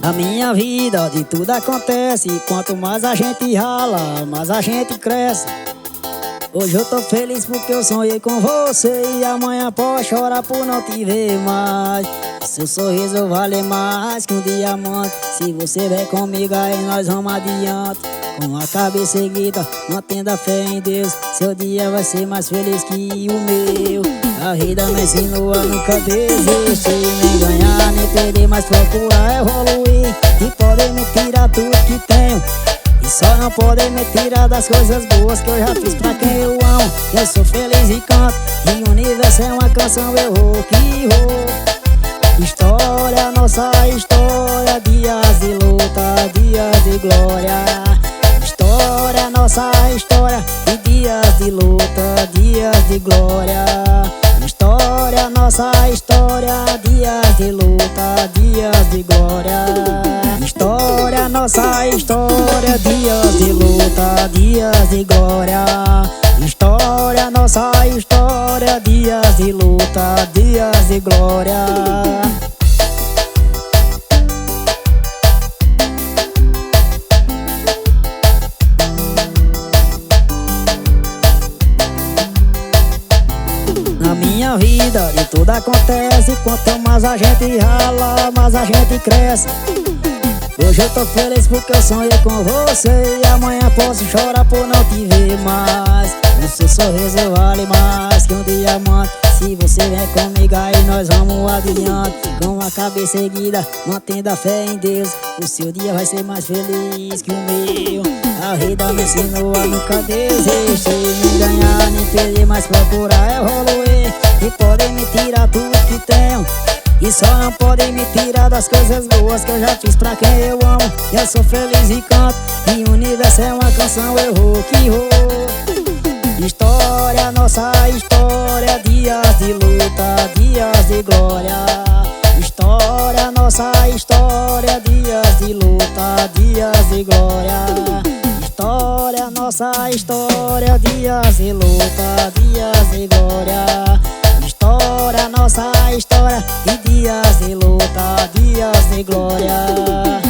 Na minha vida de tudo acontece. Quanto mais a gente rala, mais a gente cresce. Hoje eu tô feliz porque eu sonhei com você, e amanhã posso chorar por não te ver mais. Seu sorriso vale mais que um diamante. Se você vem comigo aí nós vamos adiante. Com a cabeça erguida, mantendo a fé em Deus, seu dia vai ser mais feliz que o meu. A vida me ensinou a nunca desistir, nem ganhar, nem perder, mas procurar evoluir. E poder me tirar tudo que tenho, e só não podem me tirar das coisas boas que eu já fiz pra quem eu amo. Eu sou feliz e canto, e o universo é uma canção, eu vou que vou. História, nossa história, dias de luta, dias de glória. História, nossa história, e dias de luta, dias de glória. História, nossa história, dias de luta, dias de glória. História, nossa história, dias de luta, dias de glória. História, nossa história, dias de luta, dias de glória. Na minha vida de tudo acontece. Quanto mais a gente rala, mais a gente cresce. Hoje eu tô feliz porque eu sonhei com você, e amanhã posso chorar por não te ver mais. O seu sorriso vale mais que um diamante. Se você vem comigo aí nós vamos adiante. Com a cabeça erguida, mantendo a fé em Deus, o seu dia vai ser mais feliz que o meu. A vida me ensinou a nunca desistir, nem ganhar, nem perder, mas procurar evoluir. E podem me tirar tudo que tenho, e só não podem me tirar das coisas boas que eu já fiz pra quem eu amo. Eu sou feliz e canto, e o universo é uma canção, eu vou que vou. História, nossa história, dias de luta, dias de glória. História, nossa história, dias de luta, dias de glória. História, nossa história, dias de luta, dias de glória. História, nossa história, e dias de luta, dias de glória.